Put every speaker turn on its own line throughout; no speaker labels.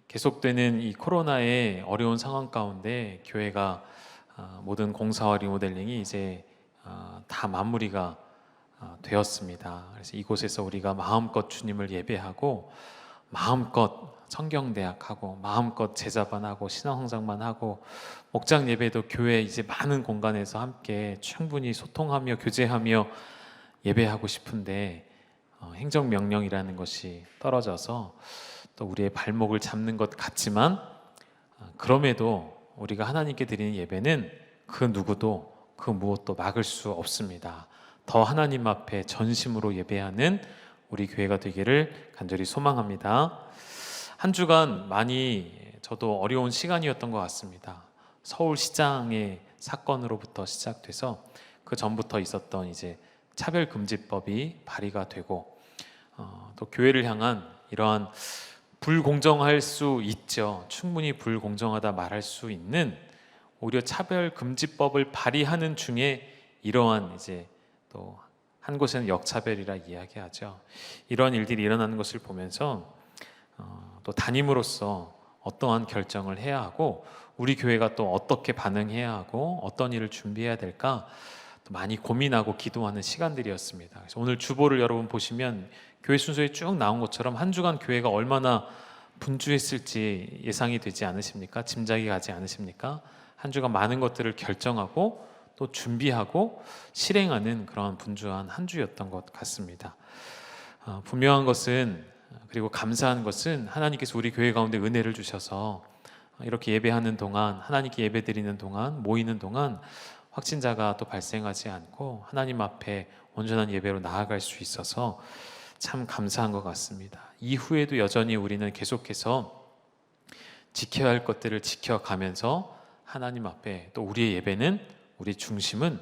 계속되는 이 코로나의 어려운 상황 가운데 교회가 모든 공사와 리모델링이 이제 다 마무리가 되었습니다. 그래서 이곳에서 우리가 마음껏 주님을 예배하고 마음껏 성경대학하고 마음껏 제자반하고 신앙성장만 하고 목장 예배도 교회 이제 많은 공간에서 함께 충분히 소통하며 교제하며 예배하고 싶은데 행정명령이라는 것이 떨어져서 또 우리의 발목을 잡는 것 같지만 그럼에도 우리가 하나님께 드리는 예배는 그 누구도 그 무엇도 막을 수 없습니다. 더 하나님 앞에 전심으로 예배하는 우리 교회가 되기를 간절히 소망합니다. 한 주간 많이 저도 어려운 시간이었던 것 같습니다. 서울시장의 사건으로부터 시작돼서 그 전부터 있었던 이제 차별금지법이 발의가 되고 또 교회를 향한 이러한 불공정할 수 있죠. 충분히 불공정하다 말할 수 있는 오히려 차별금지법을 발의하는 중에 이러한 이제 또 한 곳에는 역차별이라 이야기하죠. 이런 일들이 일어나는 것을 보면서 또 담임으로서 어떠한 결정을 해야 하고 우리 교회가 또 어떻게 반응해야 하고 어떤 일을 준비해야 될까 또 많이 고민하고 기도하는 시간들이었습니다. 그래서 오늘 주보를 여러분 보시면 교회 순서에 쭉 나온 것처럼 한 주간 교회가 얼마나 분주했을지 예상이 되지 않으십니까? 짐작이 가지 않으십니까? 한 주간 많은 것들을 결정하고 또 준비하고 실행하는 그런 분주한 한 주였던 것 같습니다. 분명한 것은 그리고 감사한 것은 하나님께서 우리 교회 가운데 은혜를 주셔서 이렇게 예배하는 동안 하나님께 예배드리는 동안 모이는 동안 확진자가 또 발생하지 않고 하나님 앞에 온전한 예배로 나아갈 수 있어서 참 감사한 것 같습니다. 이후에도 여전히 우리는 계속해서 지켜야 할 것들을 지켜가면서 하나님 앞에 또 우리의 예배는 우리 중심은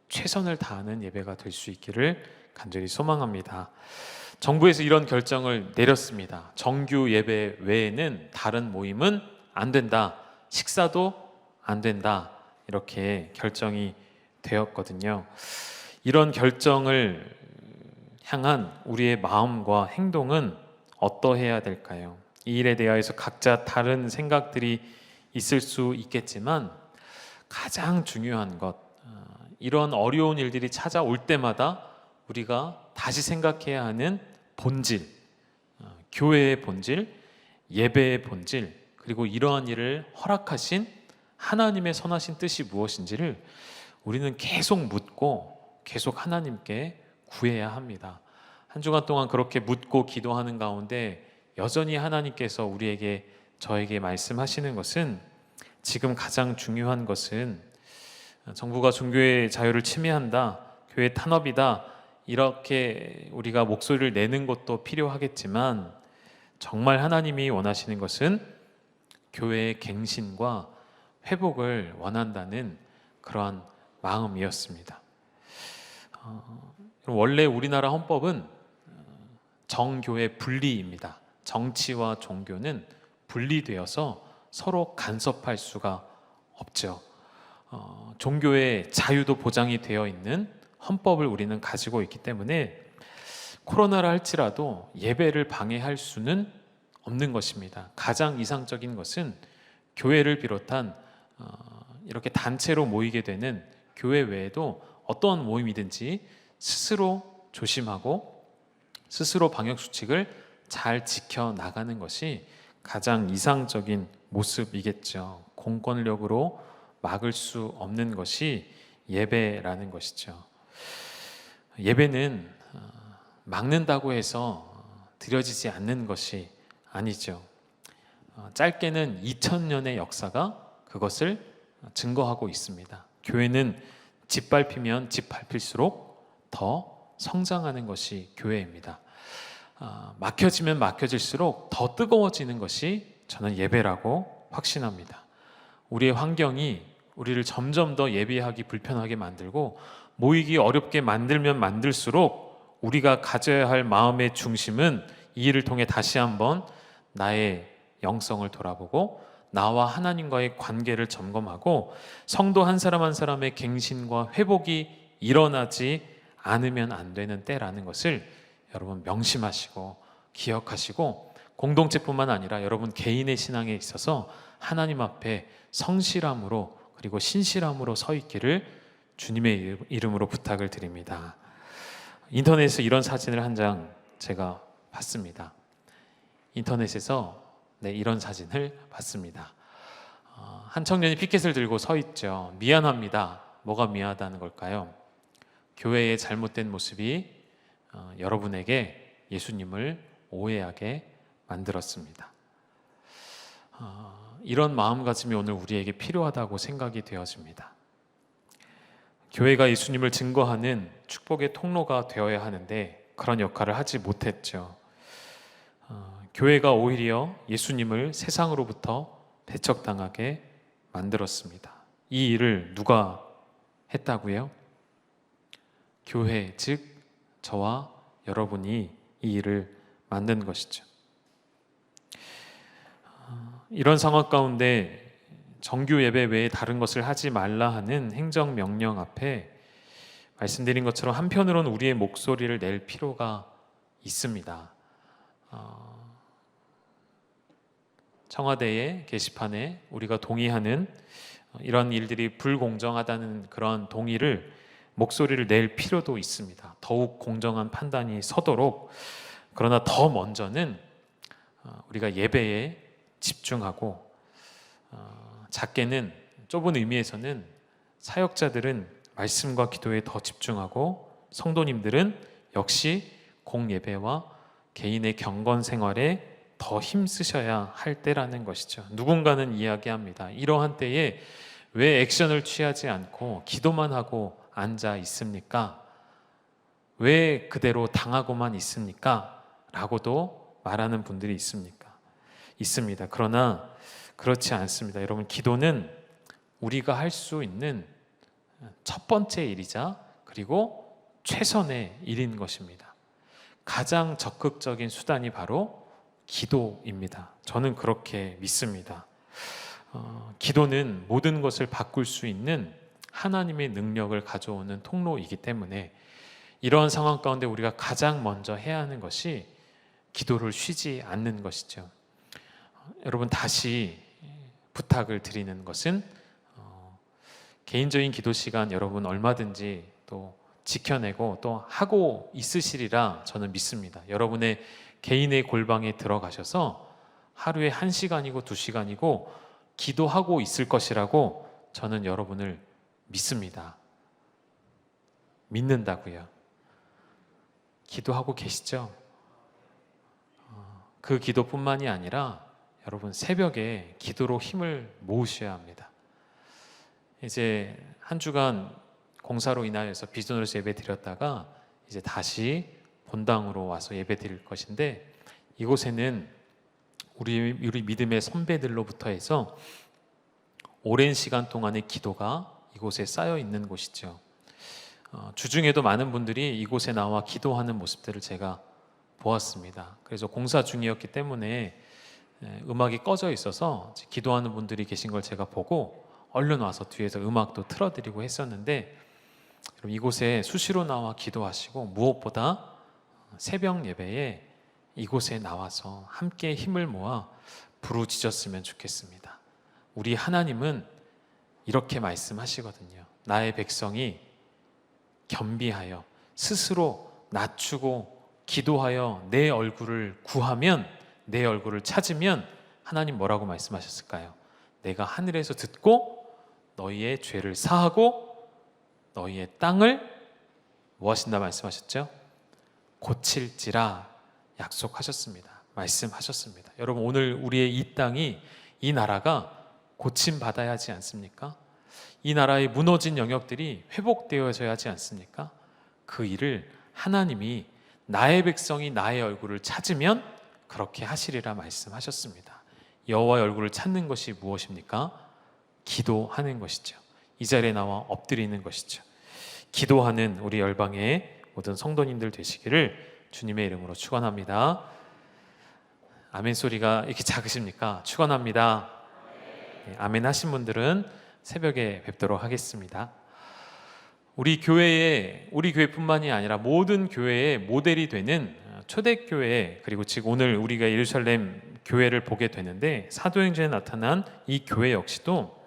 최선을 다하는 예배가 될 수 있기를 간절히 소망합니다. 정부에서 이런 결정을 내렸습니다. 정규 예배 외에는 다른 모임은 안 된다. 식사도 안 된다. 이렇게 결정이 되었거든요. 이런 결정을 향한 우리의 마음과 행동은 어떠해야 될까요? 이 일에 대하여서 각자 다른 생각들이 있을 수 있겠지만 가장 중요한 것, 이런 어려운 일들이 찾아올 때마다 우리가 다시 생각해야 하는 본질, 교회의 본질, 예배의 본질, 그리고 이러한 일을 허락하신 하나님의 선하신 뜻이 무엇인지를 우리는 계속 묻고 계속 하나님께 구해야 합니다. 한 주간 동안 그렇게 묻고 기도하는 가운데 여전히 하나님께서 우리에게 저에게 말씀하시는 것은 지금 가장 중요한 것은 정부가 종교의 자유를 침해한다, 교회 탄압이다 이렇게 우리가 목소리를 내는 것도 필요하겠지만 정말 하나님이 원하시는 것은 교회의 갱신과 회복을 원한다는 그러한 마음이었습니다. 원래 우리나라 헌법은 정교회 분리입니다. 정치와 종교는 분리되어서 서로 간섭할 수가 없죠. 종교의 자유도 보장이 되어 있는 헌법을 우리는 가지고 있기 때문에 코로나라 할지라도 예배를 방해할 수는 없는 것입니다. 가장 이상적인 것은 교회를 비롯한 이렇게 단체로 모이게 되는 교회 외에도 어떠한 모임이든지 스스로 조심하고 스스로 방역수칙을 잘 지켜나가는 것이 가장 이상적인 모습이겠죠. 공권력으로 막을 수 없는 것이 예배라는 것이죠. 예배는 막는다고 해서 드려지지 않는 것이 아니죠. 짧게는 2000년의 역사가 그것을 증거하고 있습니다. 교회는 짓밟히면 짓밟힐수록 더 성장하는 것이 교회입니다. 막혀지면 막혀질수록 더 뜨거워지는 것이 저는 예배라고 확신합니다. 우리의 환경이 우리를 점점 더 예배하기 불편하게 만들고 모이기 어렵게 만들면 만들수록 우리가 가져야 할 마음의 중심은 이 일을 통해 다시 한번 나의 영성을 돌아보고 나와 하나님과의 관계를 점검하고 성도 한 사람 한 사람의 갱신과 회복이 일어나지 않으면 안 되는 때라는 것을 여러분 명심하시고 기억하시고 공동체뿐만 아니라 여러분 개인의 신앙에 있어서 하나님 앞에 성실함으로 그리고 신실함으로 서 있기를 주님의 이름으로 부탁을 드립니다. 인터넷에서 이런 사진을 한 장 제가 봤습니다. 인터넷에서 이런 사진을 봤습니다. 한 청년이 피켓을 들고 서 있죠. 미안합니다. 뭐가 미안하다는 걸까요? 교회의 잘못된 모습이 여러분에게 예수님을 오해하게 만들었습니다. 이런 마음가짐이 오늘 우리에게 필요하다고 생각이 되어집니다. 교회가 예수님을 증거하는 축복의 통로가 되어야 하는데 그런 역할을 하지 못했죠. 교회가 오히려 예수님을 세상으로부터 배척당하게 만들었습니다. 이 일을 누가 했다고요? 교회, 즉 저와 여러분이 이 일을 만든 것이죠. 이런 상황 가운데 정규 예배 외에 다른 것을 하지 말라 하는 행정명령 앞에 말씀드린 것처럼 한편으로는 우리의 목소리를 낼 필요가 있습니다. 청와대의 게시판에 우리가 동의하는 이런 일들이 불공정하다는 그런 동의를 목소리를 낼 필요도 있습니다. 더욱 공정한 판단이 서도록. 그러나 더 먼저는 우리가 예배에 집중하고 작게는 좁은 의미에서는 사역자들은 말씀과 기도에 더 집중하고 성도님들은 역시 공예배와 개인의 경건 생활에 더 힘쓰셔야 할 때라는 것이죠. 누군가는 이야기합니다. 이러한 때에 왜 액션을 취하지 않고 기도만 하고 앉아 있습니까? 왜 그대로 당하고만 있습니까? 라고도 말하는 분들이 있습니다. 그러나 그렇지 않습니다. 여러분, 기도는 우리가 할 수 있는 첫 번째 일이자 그리고 최선의 일인 것입니다. 가장 적극적인 수단이 바로 기도입니다. 저는 그렇게 믿습니다. 기도는 모든 것을 바꿀 수 있는 하나님의 능력을 가져오는 통로이기 때문에 이러한 상황 가운데 우리가 가장 먼저 해야 하는 것이 기도를 쉬지 않는 것이죠. 여러분, 다시 부탁을 드리는 것은 개인적인 기도 시간 여러분 얼마든지 또 지켜내고 또 하고 있으시리라 저는 믿습니다. 여러분의 개인의 골방에 들어가셔서 하루에 1시간이고 2시간이고 기도하고 있을 것이라고 저는 여러분을 믿습니다. 믿는다고요. 기도하고 계시죠? 그 기도뿐만이 아니라 여러분 새벽에 기도로 힘을 모으셔야 합니다. 이제 한 주간 공사로 인하여서 비전으로서 예배 드렸다가 이제 다시 본당으로 와서 예배 드릴 것인데 이곳에는 우리 믿음의 선배들로부터 해서 오랜 시간 동안의 기도가 이곳에 쌓여 있는 곳이죠. 주중에도 많은 분들이 이곳에 나와 기도하는 모습들을 제가 보았습니다. 그래서 공사 중이었기 때문에 음악이 꺼져 있어서 기도하는 분들이 계신 걸 제가 보고 얼른 와서 뒤에서 음악도 틀어드리고 했었는데 이곳에 수시로 나와 기도하시고 무엇보다 새벽 예배에 이곳에 나와서 함께 힘을 모아 부르짖었으면 좋겠습니다. 우리 하나님은 이렇게 말씀하시거든요. 나의 백성이 겸비하여 스스로 낮추고 기도하여 내 얼굴을 구하면, 내 얼굴을 찾으면 하나님 뭐라고 말씀하셨을까요? 내가 하늘에서 듣고 너희의 죄를 사하고 너희의 땅을 무엇인다 말씀하셨죠? 고칠지라 약속하셨습니다. 말씀하셨습니다. 여러분, 오늘 우리의 이 땅이, 이 나라가 고침받아야 하지 않습니까? 이 나라의 무너진 영역들이 회복되어져야 하지 않습니까? 그 일을 하나님이 나의 백성이 나의 얼굴을 찾으면 그렇게 하시리라 말씀하셨습니다. 여호와의 얼굴을 찾는 것이 무엇입니까? 기도하는 것이죠. 이 자리에 나와 엎드리는 것이죠. 기도하는 우리 열방의 모든 성도님들 되시기를 주님의 이름으로 축원합니다. 아멘 소리가 이렇게 작으십니까? 축원합니다. 네, 아멘 하신 분들은 새벽에 뵙도록 하겠습니다. 우리 교회뿐만이 아니라 모든 교회의 모델이 되는 초대교회, 그리고 지금 오늘 우리가 예루살렘 교회를 보게 되는데 사도행전에 나타난 이 교회 역시도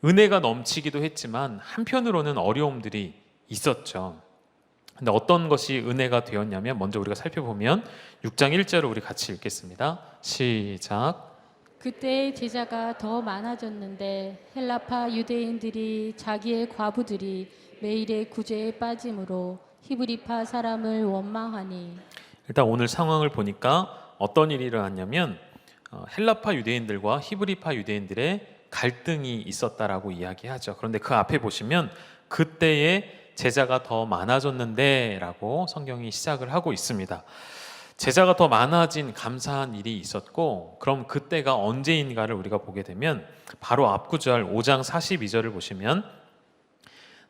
은혜가 넘치기도 했지만 한편으로는 어려움들이 있었죠. 근데 어떤 것이 은혜가 되었냐면, 먼저 우리가 살펴보면 6장 1절을 우리 같이 읽겠습니다. 시작.
그때 제자가 더 많아졌는데 헬라파 유대인들이 자기의 과부들이 매일의 구제에 빠짐으로 히브리파 사람을 원망하니.
일단 오늘 상황을 보니까 어떤 일이 일어났냐면 헬라파 유대인들과 히브리파 유대인들의 갈등이 있었다라고 이야기하죠. 그런데 그 앞에 보시면 그때에 제자가 더 많아졌는데 라고 성경이 시작을 하고 있습니다. 제자가 더 많아진 감사한 일이 있었고, 그럼 그때가 언제인가를 우리가 보게 되면 바로 앞구절 5장 42절을 보시면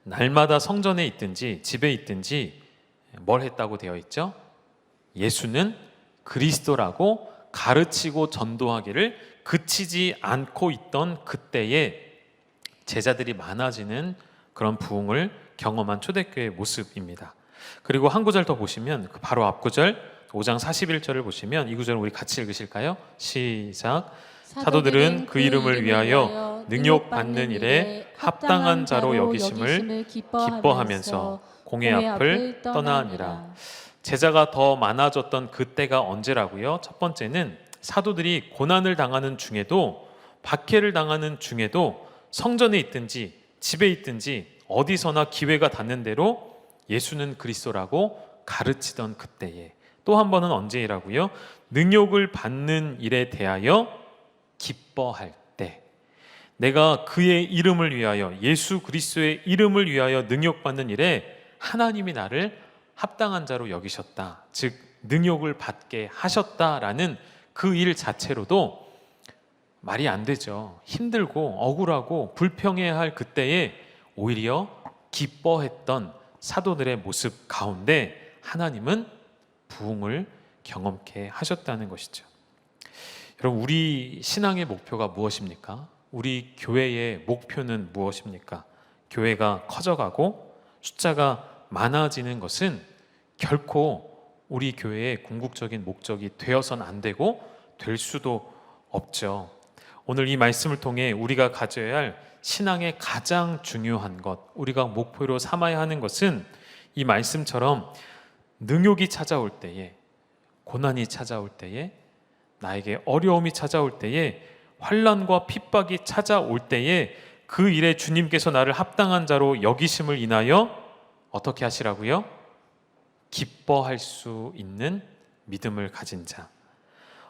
날마다 성전에 있든지 집에 있든지 뭘 했다고 되어 있죠? 예수는 그리스도라고 가르치고 전도하기를 그치지 않고 있던 그때에 제자들이 많아지는 그런 부흥을 경험한 초대교회의 모습입니다. 그리고 한 구절 더 보시면 그 바로 앞구절 5장 41절을 보시면 이 구절을 우리 같이 읽으실까요? 시작. 사도들은 그 이름을 위하여 능욕받는 일에 합당한 자로 여기심을 기뻐하면서 공회 앞을 떠나니라. 제자가 더 많아졌던 그때가 언제라고요? 첫 번째는 사도들이 고난을 당하는 중에도, 박해를 당하는 중에도 성전에 있든지 집에 있든지 어디서나 기회가 닿는 대로 예수는 그리스도라고 가르치던 그때에, 또 한 번은 언제라고요? 능욕을 받는 일에 대하여 기뻐할 때, 내가 그의 이름을 위하여, 예수 그리스도의 이름을 위하여 능욕받는 일에 하나님이 나를 합당한 자로 여기셨다, 즉 능욕을 받게 하셨다라는 그 일 자체로도 말이 안 되죠. 힘들고 억울하고 불평해야 할 그때에 오히려 기뻐했던 사도들의 모습 가운데 하나님은 부흥을 경험케 하셨다는 것이죠. 여러분, 우리 신앙의 목표가 무엇입니까? 우리 교회의 목표는 무엇입니까? 교회가 커져가고 숫자가 많아지는 것은 결코 우리 교회의 궁극적인 목적이 되어서는 안 되고 될 수도 없죠. 오늘 이 말씀을 통해 우리가 가져야 할 신앙의 가장 중요한 것, 우리가 목표로 삼아야 하는 것은 이 말씀처럼 능욕이 찾아올 때에, 고난이 찾아올 때에, 나에게 어려움이 찾아올 때에, 환난과 핍박이 찾아올 때에 그 일에 주님께서 나를 합당한 자로 여기심을 인하여 어떻게 하시라고요? 기뻐할 수 있는 믿음을 가진 자,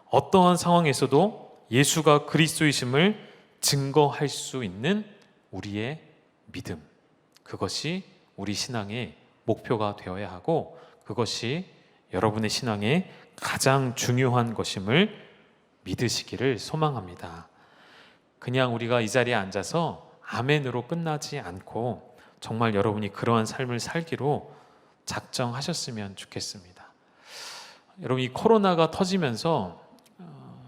어떠한 상황에서도 예수가 그리스도이심을 증거할 수 있는 우리의 믿음, 그것이 우리 신앙의 목표가 되어야 하고 그것이 여러분의 신앙의 가장 중요한 것임을 믿으시기를 소망합니다. 그냥 우리가 이 자리에 앉아서 아멘으로 끝나지 않고 정말 여러분이 그러한 삶을 살기로 작정하셨으면 좋겠습니다. 여러분, 이 코로나가 터지면서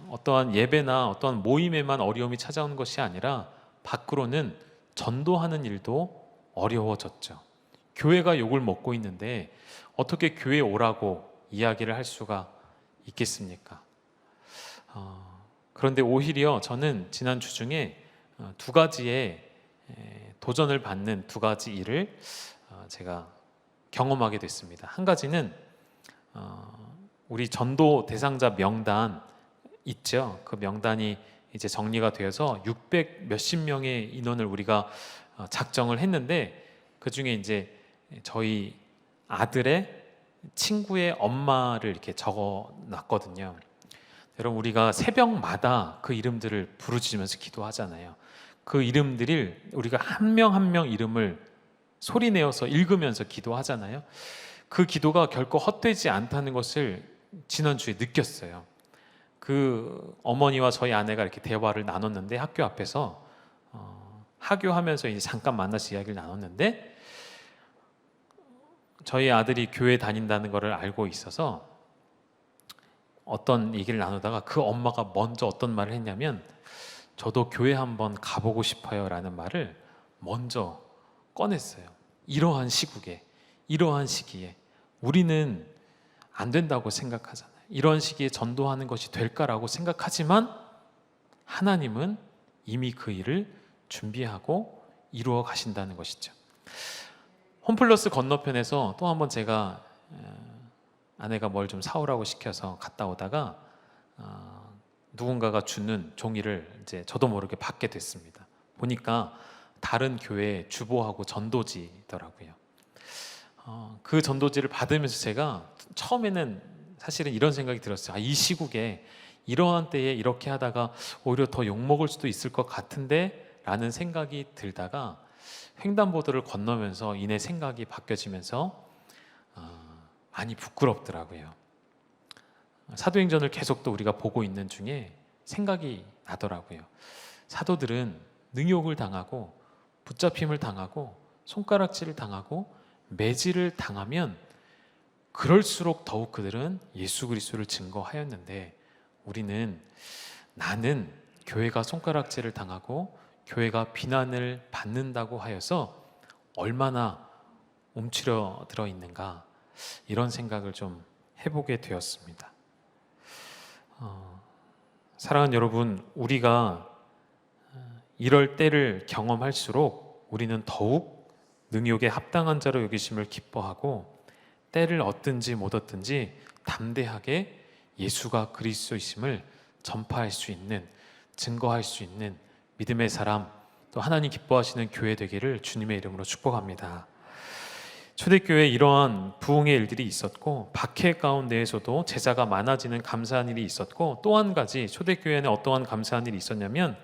어떠한 예배나 어떠한 모임에만 어려움이 찾아온 것이 아니라 밖으로는 전도하는 일도 어려워졌죠. 교회가 욕을 먹고 있는데 어떻게 교회에 오라고 이야기를 할 수가 있겠습니까? 그런데 오히려 저는 지난 주 중에 두 가지의 도전을 받는 두 가지 일을 제가 경험하게 됐습니다. 한 가지는 우리 전도 대상자 명단 있죠. 그 명단이 이제 정리가 되어서 600 몇십 명의 인원을 우리가 작정을 했는데, 그 중에 이제 저희 아들의 친구의 엄마를 이렇게 적어 놨거든요. 여러분, 우리가 새벽마다 그 이름들을 부르짖으면서 기도하잖아요. 그 이름들을 우리가 한 명 한 명 이름을 소리내어서 읽으면서 기도하잖아요. 그 기도가 결코 헛되지 않다는 것을 지난주에 느꼈어요. 그 어머니와 저희 아내가 이렇게 대화를 나눴는데, 학교 앞에서 하교하면서 이제 잠깐 만나서 이야기를 나눴는데, 저희 아들이 교회 다닌다는 것을 알고 있어서 어떤 얘기를 나누다가 그 엄마가 먼저 어떤 말을 했냐면, 저도 교회 한번 가보고 싶어요 라는 말을 먼저 꺼냈어요. 이러한 시국에, 이러한 시기에 우리는 안 된다고 생각하잖아요. 이런 시기에 전도하는 것이 될까라고 생각하지만 하나님은 이미 그 일을 준비하고 이루어 가신다는 것이죠. 홈플러스 건너편에서 또 한번 제가 아내가 뭘 좀 사오라고 시켜서 갔다 오다가 누군가가 주는 종이를 이제 저도 모르게 받게 됐습니다. 보니까 다른 교회 주보하고 전도지더라고요. 그 전도지를 받으면서 제가 처음에는 사실은 이런 생각이 들었어요. 이 시국에 이러한 때에 이렇게 하다가 오히려 더 욕먹을 수도 있을 것 같은데 라는 생각이 들다가 횡단보도를 건너면서 이내 생각이 바뀌어지면서 많이 부끄럽더라고요. 사도행전을 계속 또 우리가 보고 있는 중에 생각이 나더라고요. 사도들은 능욕을 당하고 붙잡힘을 당하고 손가락질을 당하고 매질을 당하면 그럴수록 더욱 그들은 예수 그리스도를 증거하였는데 우리는 나는 교회가 손가락질을 당하고 교회가 비난을 받는다고 하여서 얼마나 움츠러들어 있는가 이런 생각을 좀 해보게 되었습니다. 사랑하는 여러분, 우리가 이럴 때를 경험할수록 우리는 더욱 능욕에 합당한 자로 여기심을 기뻐하고 때를 얻든지 못 얻든지 담대하게 예수가 그리스도이심을 전파할 수 있는, 증거할 수 있는 믿음의 사람, 또 하나님 기뻐하시는 교회 되기를 주님의 이름으로 축복합니다. 초대교회에 이러한 부흥의 일들이 있었고 박해 가운데에서도 제자가 많아지는 감사한 일이 있었고 또 한 가지 초대교회에는 어떠한 감사한 일이 있었냐면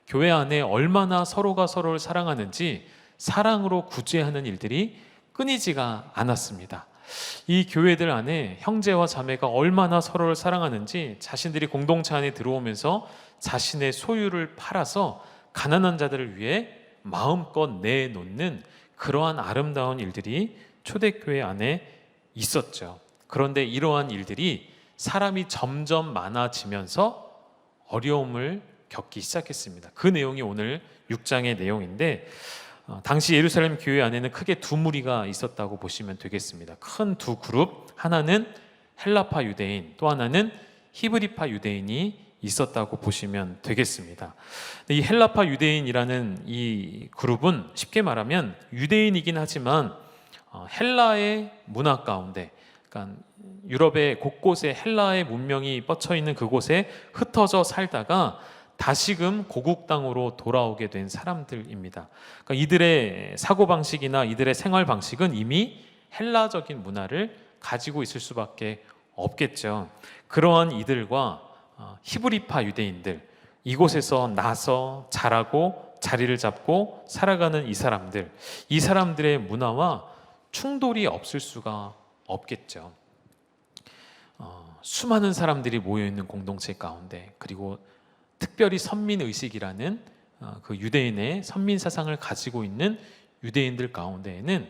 교회 안에 얼마나 서로가 서로를 사랑하는지 사랑으로 구제하는 일들이 끊이지가 않았습니다. 이 교회들 안에 형제와 자매가 얼마나 서로를 사랑하는지 자신들이 공동체 안에 들어오면서 자신의 소유를 팔아서 가난한 자들을 위해 마음껏 내놓는 그러한 아름다운 일들이 초대교회 안에 있었죠. 그런데 이러한 일들이 사람이 점점 많아지면서 어려움을 겪기 시작했습니다. 그 내용이 오늘 6장의 내용인데 당시 예루살렘 교회 안에는 크게 두 무리가 있었다고 보시면 되겠습니다. 큰 두 그룹, 하나는 헬라파 유대인, 또 하나는 히브리파 유대인이 있었다고 보시면 되겠습니다. 이 헬라파 유대인이라는 이 그룹은 쉽게 말하면 유대인이긴 하지만 헬라의 문화 가운데, 그러니까 유럽의 곳곳에 헬라의 문명이 뻗쳐 있는 그곳에 흩어져 살다가 다시금 고국 땅으로 돌아오게 된 사람들입니다. 그러니까 이들의 사고 방식이나 이들의 생활 방식은 이미 헬라적인 문화를 가지고 있을 수밖에 없겠죠. 그러한 이들과 히브리파 유대인들, 이곳에서 나서 자라고 자리를 잡고 살아가는 이 사람들의 문화와 충돌이 없을 수가 없겠죠. 수많은 사람들이 모여 있는 공동체 가운데, 그리고 특별히 선민의식이라는 그 유대인의 선민 사상을 가지고 있는 유대인들 가운데에는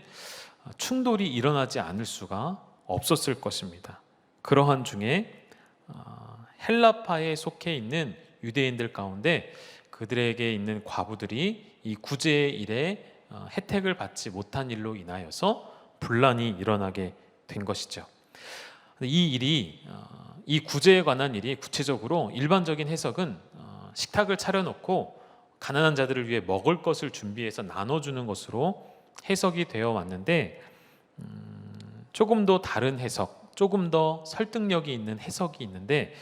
충돌이 일어나지 않을 수가 없었을 것입니다. 그러한 중에 헬라파에 속해 있는 유대인들 가운데 그들에게 있는 과부들이 이 구제의 일에 혜택을 받지 못한 일로 인하여서 분란이 일어나게 된 것이죠. 이 일이, 이 구제에 관한 일이 구체적으로 일반적인 해석은 식탁을 차려놓고 가난한 자들을 위해 먹을 것을 준비해서 나눠주는 것으로 해석이 되어 왔는데 조금 더 다른 해석, 조금 더 설득력이 있는 해석이 있는데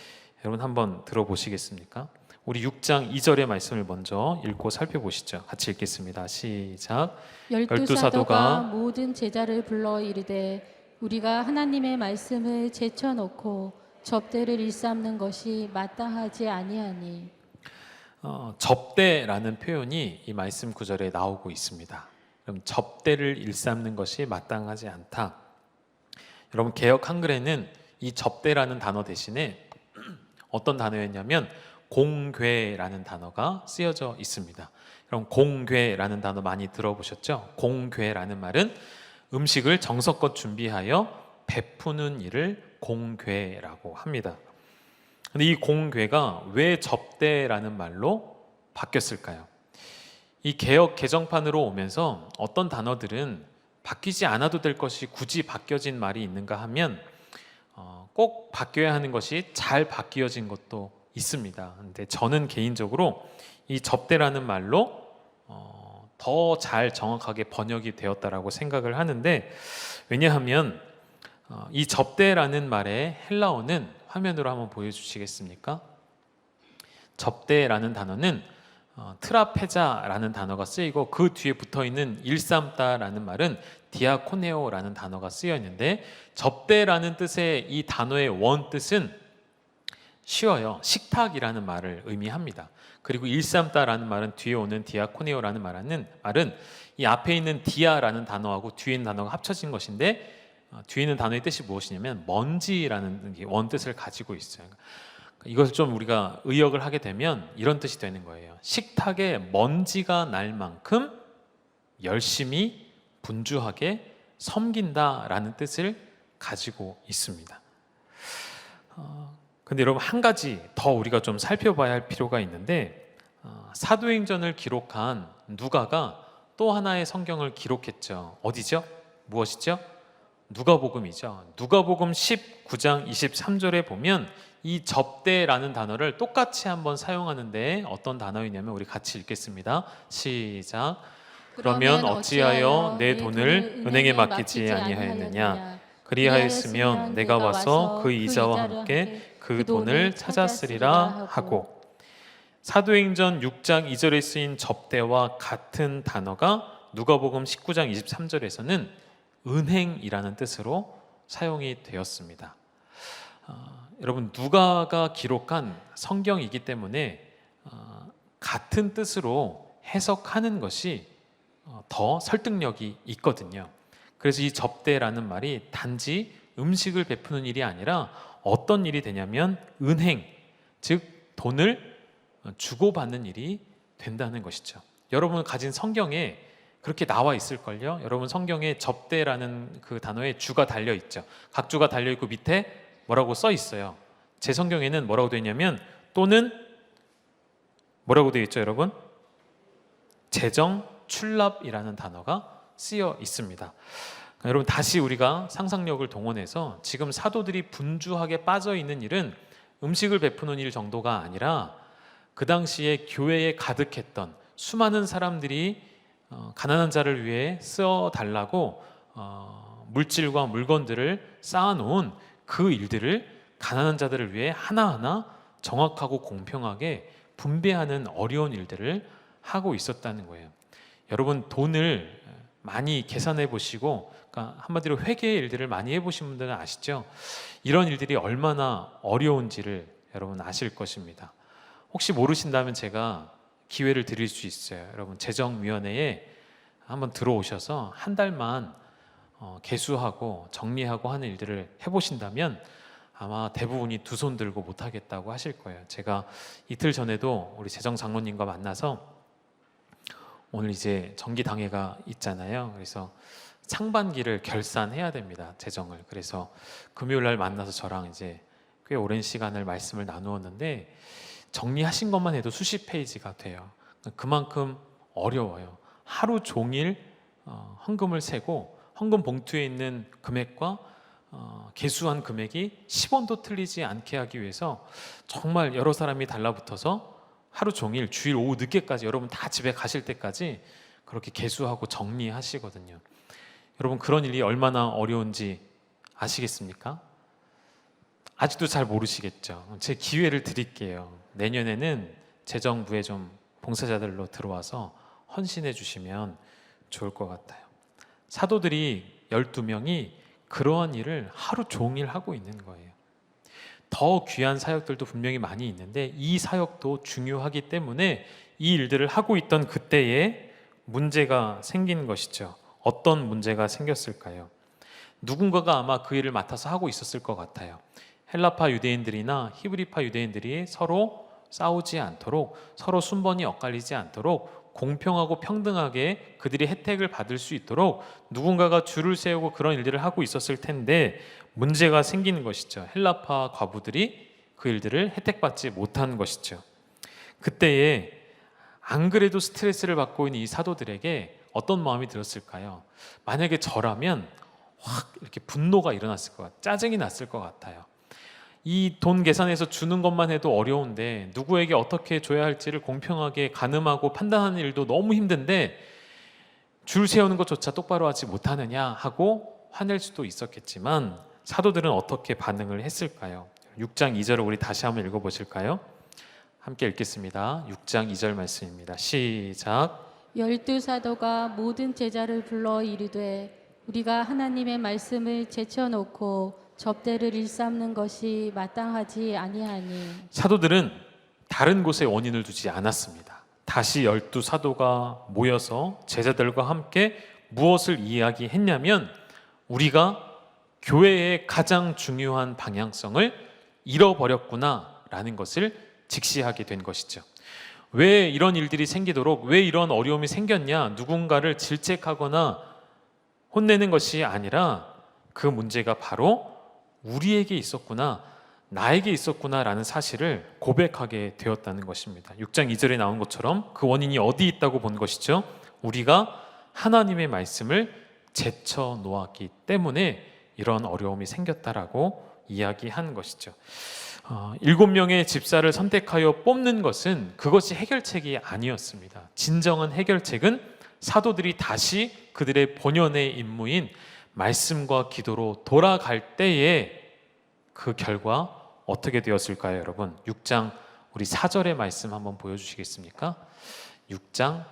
여러분 한번 들어보시겠습니까? 우리 6장 2절의 말씀을 먼저 읽고 살펴보시죠. 같이 읽겠습니다. 시작.
열두 사도가 모든 제자를 불러 이르되 우리가 하나님의 말씀을 제쳐놓고 접대를 일삼는 것이 마땅하지 아니하니.
접대라는 표현이 이 말씀 구절에 나오고 있습니다. 그럼 접대를 일삼는 것이 마땅하지 않다. 여러분 개역 한글에는 이 접대라는 단어 대신에 어떤 단어였냐면 공궤라는 단어가 쓰여져 있습니다. 그럼 공궤라는 단어 많이 들어보셨죠? 공궤라는 말은 음식을 정성껏 준비하여 베푸는 일을 공궤라고 합니다. 근데 이 공궤가 왜 접대라는 말로 바뀌었을까요? 이 개역 개정판으로 오면서 어떤 단어들은 바뀌지 않아도 될 것이 굳이 바뀌어진 말이 있는가 하면 꼭 바뀌어야 하는 것이 잘 바뀌어진 것도 있습니다. 근데 저는 개인적으로 이 접대라는 말로 더 잘 정확하게 번역이 되었다라고 생각을 하는데, 왜냐하면 이 접대라는 말의 헬라어는 화면으로 한번 보여주시겠습니까? 접대라는 단어는 트라페자라는 단어가 쓰이고, 그 뒤에 붙어있는 일삼다라는 말은 디아코네오라는 단어가 쓰여 있는데, 접대라는 뜻의 이 단어의 원 뜻은 쉬워요. 식탁이라는 말을 의미합니다. 그리고 일삼다라는 말은 뒤에 오는 디아코네오라는 말은 이 앞에 있는 디아라는 단어하고 뒤에 있는 단어가 합쳐진 것인데, 뒤에 있는 단어의 뜻이 무엇이냐면 먼지라는 원 뜻을 가지고 있어요. 이것을 좀 우리가 의역을 하게 되면 이런 뜻이 되는 거예요. 식탁에 먼지가 날 만큼 열심히 분주하게 섬긴다라는 뜻을 가지고 있습니다. 근데 여러분, 한 가지 더 우리가 좀 살펴봐야 할 필요가 있는데, 사도행전을 기록한 누가가 또 하나의 성경을 기록했죠. 어디죠? 무엇이죠? 누가복음이죠. 누가복음 19장 23절에 보면 이 접대라는 단어를 똑같이 한번 사용하는데, 어떤 단어이냐면 우리 같이 읽겠습니다. 시작. 그러면 어찌하여 내 돈을 은행에 맡기지 아니하였느냐? 그리하였으면 내가 와서 그 이자와 함께 그 돈을 찾았으리라 하고. 사도행전 6장 2절에 쓰인 접대와 같은 단어가 누가복음 19장 23절에서는 은행이라는 뜻으로 사용이 되었습니다. 여러분, 누가가 기록한 성경이기 때문에 같은 뜻으로 해석하는 것이 더 설득력이 있거든요. 그래서 이 접대라는 말이 단지 음식을 베푸는 일이 아니라 어떤 일이 되냐면 은행, 즉 돈을 주고받는 일이 된다는 것이죠. 여러분 가진 성경에 그렇게 나와 있을걸요. 여러분 성경에 접대라는 그 단어에 주가 달려 있죠. 각 주가 달려 있고 밑에 뭐라고 써 있어요. 제 성경에는 뭐라고 되어 있냐면 또는 뭐라고 되어 있죠, 여러분? 재정 출납이라는 단어가 쓰여 있습니다. 여러분, 다시 우리가 상상력을 동원해서 지금 사도들이 분주하게 빠져 있는 일은 음식을 베푸는 일 정도가 아니라 그 당시에 교회에 가득했던 수많은 사람들이 가난한 자를 위해 쓰어달라고 물질과 물건들을 쌓아놓은 그 일들을 가난한 자들을 위해 하나하나 정확하고 공평하게 분배하는 어려운 일들을 하고 있었다는 거예요. 여러분, 돈을 많이 계산해 보시고, 그러니까 한마디로 회계의 일들을 많이 해보신 분들은 아시죠? 이런 일들이 얼마나 어려운지를 여러분 아실 것입니다. 혹시 모르신다면 제가 기회를 드릴 수 있어요. 여러분, 재정위원회에 한번 들어오셔서 한 달만 개수하고 정리하고 하는 일들을 해보신다면 아마 대부분이 두 손 들고 못하겠다고 하실 거예요. 제가 이틀 전에도 우리 재정장로님과 만나서 오늘 이제 정기당회가 있잖아요. 그래서 상반기를 결산해야 됩니다, 재정을. 그래서 금요일 날 만나서 저랑 이제 꽤 오랜 시간을 말씀을 나누었는데, 정리하신 것만 해도 수십 페이지가 돼요. 그만큼 어려워요. 하루 종일 헌금을 세고 헌금 봉투에 있는 금액과 개수한 금액이 10원도 틀리지 않게 하기 위해서 정말 여러 사람이 달라붙어서 하루 종일 주일 오후 늦게까지, 여러분 다 집에 가실 때까지 그렇게 개수하고 정리하시거든요. 여러분, 그런 일이 얼마나 어려운지 아시겠습니까? 아직도 잘 모르시겠죠? 제 기회를 드릴게요. 내년에는 재정부에 좀 봉사자들로 들어와서 헌신해 주시면 좋을 것 같아요. 사도들이 12명이 그러한 일을 하루 종일 하고 있는 거예요. 더 귀한 사역들도 분명히 많이 있는데 이 사역도 중요하기 때문에 이 일들을 하고 있던 그때에 문제가 생긴 것이죠. 어떤 문제가 생겼을까요? 누군가가 아마 그 일을 맡아서 하고 있었을 것 같아요. 헬라파 유대인들이나 히브리파 유대인들이 서로 싸우지 않도록, 서로 순번이 엇갈리지 않도록 공평하고 평등하게 그들이 혜택을 받을 수 있도록 누군가가 줄을 세우고 그런 일들을 하고 있었을 텐데, 문제가 생기는 것이죠. 헬라파 과부들이 그 일들을 혜택받지 못한 것이죠. 그때에 안 그래도 스트레스를 받고 있는 이 사도들에게 어떤 마음이 들었을까요? 만약에 저라면 확 이렇게 분노가 일어났을 것 같아요. 짜증이 났을 것 같아요. 이 돈 계산해서 주는 것만 해도 어려운데 누구에게 어떻게 줘야 할지를 공평하게 가늠하고 판단하는 일도 너무 힘든데 줄 세우는 것조차 똑바로 하지 못하느냐 하고 화낼 수도 있었겠지만 사도들은 어떻게 반응을 했을까요? 6장 2절을 우리 다시 한번 읽어보실까요? 함께 읽겠습니다. 6장 2절 말씀입니다. 시작.
12사도가 모든 제자를 불러 이르되 우리가 하나님의 말씀을 제쳐놓고 접대를 일삼는 것이 마땅하지 아니하니.
사도들은 다른 곳에 원인을 두지 않았습니다. 다시 12사도가 모여서 제자들과 함께 무엇을 이야기했냐면 우리가 교회의 가장 중요한 방향성을 잃어버렸구나 라는 것을 직시하게 된 것이죠. 왜 이런 일들이 생기도록, 왜 이런 어려움이 생겼냐, 누군가를 질책하거나 혼내는 것이 아니라 그 문제가 바로 우리에게 있었구나, 나에게 있었구나 라는 사실을 고백하게 되었다는 것입니다. 6장 2절에 나온 것처럼 그 원인이 어디 있다고 본 것이죠? 우리가 하나님의 말씀을 제쳐 놓았기 때문에 이런 어려움이 생겼다라고 이야기한 것이죠. 7명의 집사를 선택하여 뽑는 것은 그것이 해결책이 아니었습니다. 진정한 해결책은 사도들이 다시 그들의 본연의 임무인 말씀과 기도로 돌아갈 때에 그 결과 어떻게 되었을까요, 여러분? 6장 우리 4절의 말씀 한번 보여주시겠습니까? 6장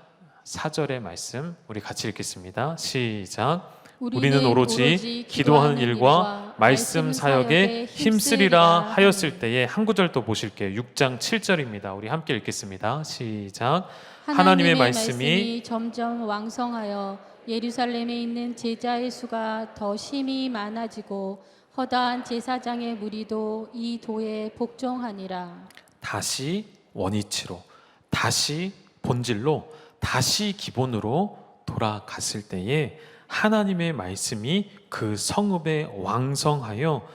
4절의 말씀 우리 같이 읽겠습니다. 시작. 우리는 오로지 기도하는 일과 말씀 사역에 힘쓰리라 하였을 때에 한 구절 또 보실게요. 6장 7절입니다. 우리 함께 읽겠습니다. 시작. 하나님의 말씀이
점점 왕성하여 예루살렘에 있는 제자의 수가 더 심히 많아지고 허다한 제사장의 무리도 이 도에 복종하니라.
다시 원위치로, 다시 본질로, 다시 기본으로 돌아갔을 때에 하나님의 말씀이 그 성읍에 왕성하여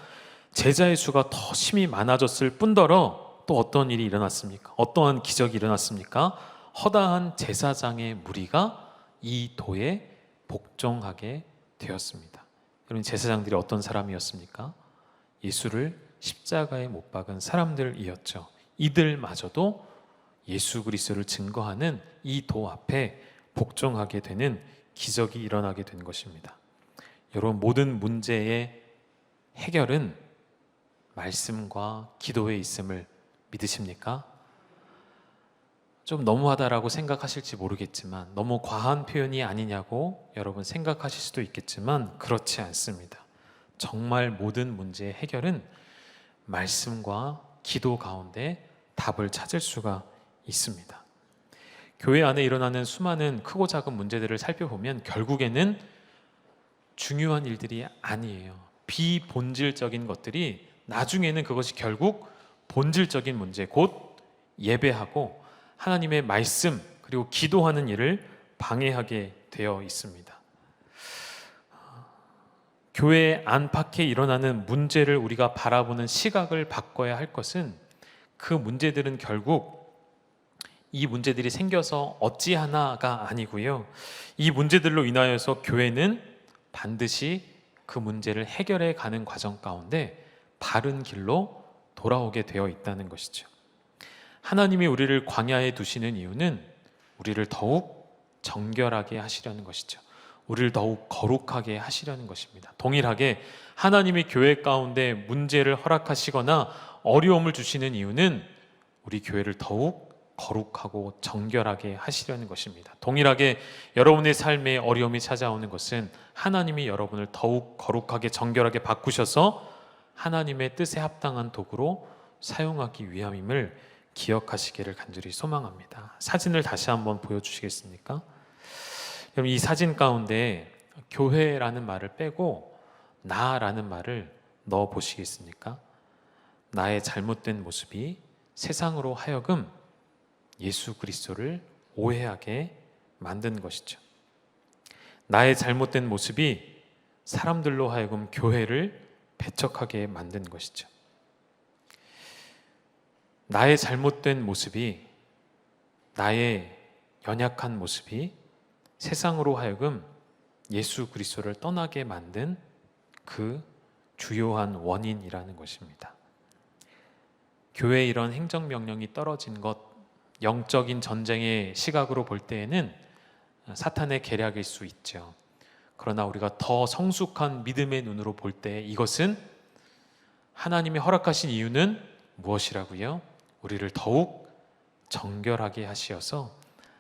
제자의 수가 더 심히 많아졌을 뿐더러 또 어떤 일이 일어났습니까? 어떠한 기적이 일어났습니까? 허다한 제사장의 무리가 이 도에 복종하게 되었습니다. 여러분, 제사장들이 어떤 사람이었습니까? 예수를 십자가에 못 박은 사람들이었죠. 이들마저도 예수 그리스도를 증거하는 이 도 앞에 복종하게 되는 기적이 일어나게 된 것입니다. 여러분, 모든 문제의 해결은 말씀과 기도에 있음을 믿으십니까? 좀 너무하다라고 생각하실지 모르겠지만, 너무 과한 표현이 아니냐고 여러분 생각하실 수도 있겠지만 그렇지 않습니다. 정말 모든 문제의 해결은 말씀과 기도 가운데 답을 찾을 수가 있습니다. 교회 안에 일어나는 수많은 크고 작은 문제들을 살펴보면 결국에는 중요한 일들이 아니에요. 비본질적인 것들이 나중에는 그것이 결국 본질적인 문제, 곧 예배하고 하나님의 말씀 그리고 기도하는 일을 방해하게 되어 있습니다. 교회 안팎에 일어나는 문제를 우리가 바라보는 시각을 바꿔야 할 것은 그 문제들은 결국 이 문제들이 생겨서 어찌하나가 아니고요. 이 문제들로 인하여서 교회는 반드시 그 문제를 해결해 가는 과정 가운데 바른 길로 돌아오게 되어 있다는 것이죠. 하나님이 우리를 광야에 두시는 이유는 우리를 더욱 정결하게 하시려는 것이죠. 우리를 더욱 거룩하게 하시려는 것입니다. 동일하게 하나님이 교회 가운데 문제를 허락하시거나 어려움을 주시는 이유는 우리 교회를 더욱 거룩하고 정결하게 하시려는 것입니다. 동일하게 여러분의 삶에 어려움이 찾아오는 것은 하나님이 여러분을 더욱 거룩하게 정결하게 바꾸셔서 하나님의 뜻에 합당한 도구로 사용하기 위함임을 기억하시기를 간절히 소망합니다. 사진을 다시 한번 보여주시겠습니까? 여러분, 이 사진 가운데 교회라는 말을 빼고 나라는 말을 넣어 보시겠습니까? 나의 잘못된 모습이 세상으로 하여금 예수 그리스도를 오해하게 만든 것이죠. 나의 잘못된 모습이 사람들로 하여금 교회를 배척하게 만든 것이죠. 나의 잘못된 모습이, 나의 연약한 모습이 세상으로 하여금 예수 그리스도를 떠나게 만든 그 주요한 원인이라는 것입니다. 교회의 이런 행정명령이 떨어진 것, 영적인 전쟁의 시각으로 볼 때에는 사탄의 계략일 수 있죠. 그러나 우리가 더 성숙한 믿음의 눈으로 볼 때 이것은 하나님이 허락하신 이유는 무엇이라고요? 우리를 더욱 정결하게 하시어서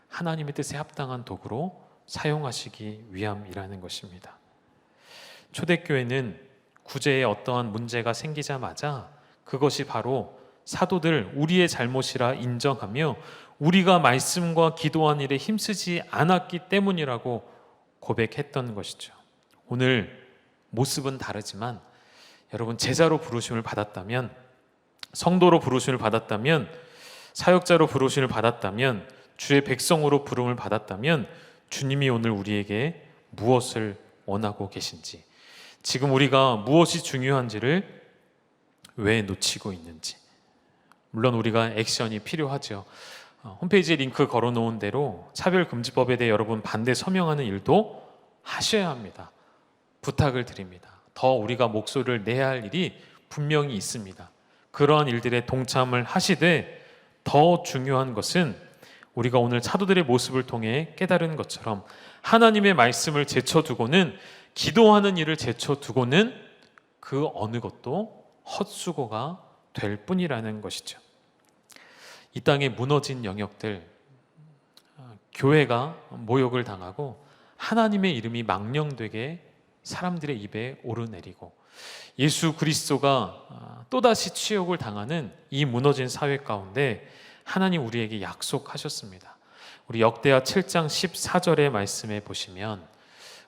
하나님의 뜻에 합당한 도구로 사용하시기 위함이라는 것입니다. 초대교회는 구제에 어떠한 문제가 생기자마자 그것이 바로 사도들 우리의 잘못이라 인정하며 우리가 말씀과 기도한 일에 힘쓰지 않았기 때문이라고 고백했던 것이죠. 오늘 모습은 다르지만 여러분, 제자로 부르심을 받았다면, 성도로 부르심을 받았다면, 사역자로 부르심을 받았다면, 주의 백성으로 부름을 받았다면 주님이 오늘 우리에게 무엇을 원하고 계신지, 지금 우리가 무엇이 중요한지를 왜 놓치고 있는지. 물론 우리가 액션이 필요하죠. 홈페이지에 링크 걸어놓은 대로 차별금지법에 대해 여러분 반대 서명하는 일도 하셔야 합니다. 부탁을 드립니다. 더 우리가 목소리를 내야 할 일이 분명히 있습니다. 그러한 일들에 동참을 하시되 더 중요한 것은 우리가 오늘 사도들의 모습을 통해 깨달은 것처럼 하나님의 말씀을 제쳐두고는, 기도하는 일을 제쳐두고는 그 어느 것도 헛수고가 될 뿐이라는 것이죠. 이 땅에 무너진 영역들, 교회가 모욕을 당하고 하나님의 이름이 망령되게 사람들의 입에 오르내리고 예수 그리스도가 또다시 치욕을 당하는 이 무너진 사회 가운데 하나님 우리에게 약속하셨습니다. 우리 역대하 7장 14절의 말씀에 보시면,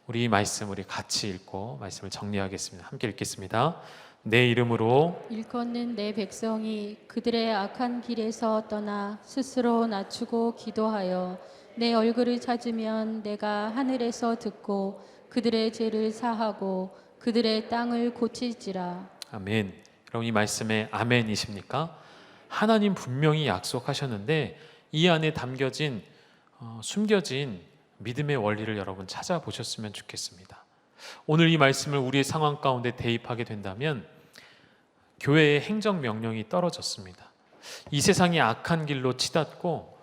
우리 말씀 우리 같이 읽고 말씀을 정리하겠습니다. 함께 읽겠습니다. 내 이름으로
일컫는 내 백성이 그들의 악한 길에서 떠나 스스로 낮추고 기도하여 내 얼굴을 찾으면 내가 하늘에서 듣고 그들의 죄를 사하고 그들의 땅을 고칠지라.
아멘. 여러분, 이 말씀에 아멘이십니까? 하나님 분명히 약속하셨는데 이 안에 담겨진 숨겨진 믿음의 원리를 여러분 찾아보셨으면 좋겠습니다. 오늘 이 말씀을 우리의 상황 가운데 대입하게 된다면 교회의 행정명령이 떨어졌습니다. 이 세상이 악한 길로 치닫고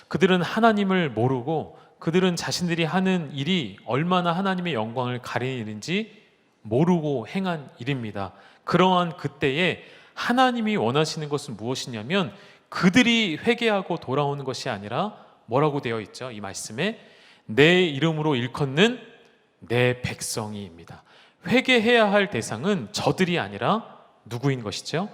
그들은 하나님을 모르고 그들은 자신들이 하는 일이 얼마나 하나님의 영광을 가리는지 모르고 행한 일입니다. 그러한 그때에 하나님이 원하시는 것은 무엇이냐면 그들이 회개하고 돌아오는 것이 아니라 뭐라고 되어 있죠? 이 말씀에 내 이름으로 일컫는 내 백성이입니다. 회개해야 할 대상은 저들이 아니라 누구인 것이죠?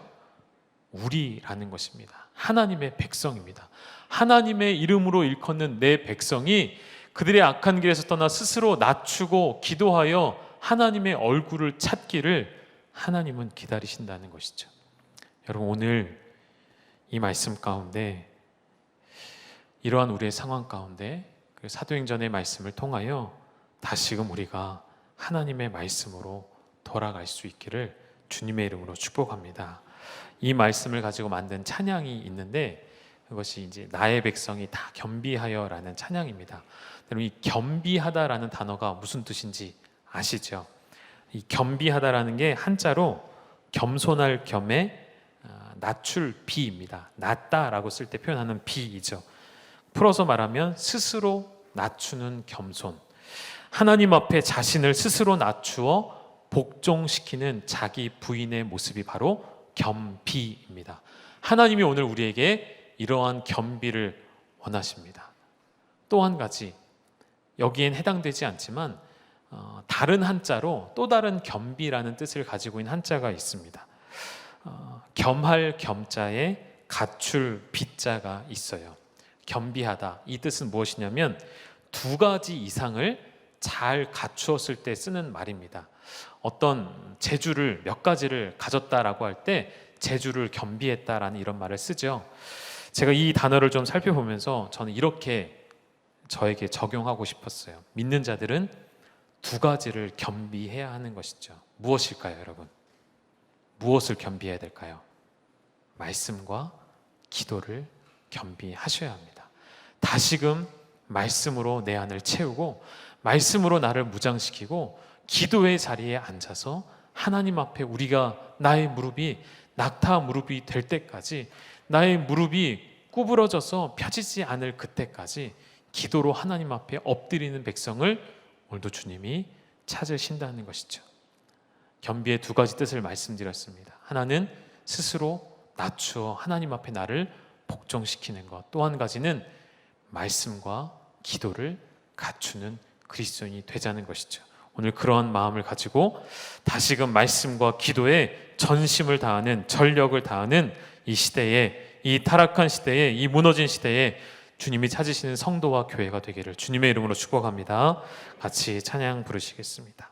우리라는 것입니다. 하나님의 백성입니다. 하나님의 이름으로 일컫는 내 백성이 그들의 악한 길에서 떠나 스스로 낮추고 기도하여 하나님의 얼굴을 찾기를 하나님은 기다리신다는 것이죠. 여러분, 오늘 이 말씀 가운데 이러한 우리의 상황 가운데 사도행전의 말씀을 통하여 다시금 우리가 하나님의 말씀으로 돌아갈 수 있기를 주님의 이름으로 축복합니다. 이 말씀을 가지고 만든 찬양이 있는데 그것이 이제 나의 백성이 다 겸비하여라는 찬양입니다. 여러분, 이 겸비하다라는 단어가 무슨 뜻인지 아시죠? 이 겸비하다라는 게 한자로 겸손할 겸에 낮출 비입니다. 낮다라고 쓸 때 표현하는 비이죠. 풀어서 말하면 스스로 낮추는 겸손. 하나님 앞에 자신을 스스로 낮추어 복종시키는 자기 부인의 모습이 바로 겸비입니다. 하나님이 오늘 우리에게 이러한 겸비를 원하십니다. 또 한 가지, 여기엔 해당되지 않지만 다른 한자로 또 다른 겸비라는 뜻을 가지고 있는 한자가 있습니다. 겸할 겸자에 갖출 비자가 있어요. 겸비하다, 이 뜻은 무엇이냐면 두 가지 이상을 잘 갖추었을 때 쓰는 말입니다. 어떤 재주를 몇 가지를 가졌다라고 할 때 재주를 겸비했다라는 이런 말을 쓰죠. 제가 이 단어를 좀 살펴보면서 저는 이렇게 저에게 적용하고 싶었어요. 믿는 자들은 두 가지를 겸비해야 하는 것이죠. 무엇일까요, 여러분? 무엇을 겸비해야 될까요? 말씀과 기도를 겸비하셔야 합니다. 다시금 말씀으로 내 안을 채우고 말씀으로 나를 무장시키고 기도의 자리에 앉아서 하나님 앞에 우리가 나의 무릎이 낙타 무릎이 될 때까지, 나의 무릎이 구부러져서 펴지지 않을 그때까지 기도로 하나님 앞에 엎드리는 백성을 오늘도 주님이 찾으신다는 것이죠. 겸비의 두 가지 뜻을 말씀드렸습니다. 하나는 스스로 낮추어 하나님 앞에 나를 복종시키는 것, 또 한 가지는 말씀과 기도를 갖추는 그리스도인이 되자는 것이죠. 오늘 그러한 마음을 가지고 다시금 말씀과 기도에 전심을 다하는, 전력을 다하는 이 시대에, 이 타락한 시대에, 이 무너진 시대에 주님이 찾으시는 성도와 교회가 되기를 주님의 이름으로 축복합니다. 같이 찬양 부르시겠습니다.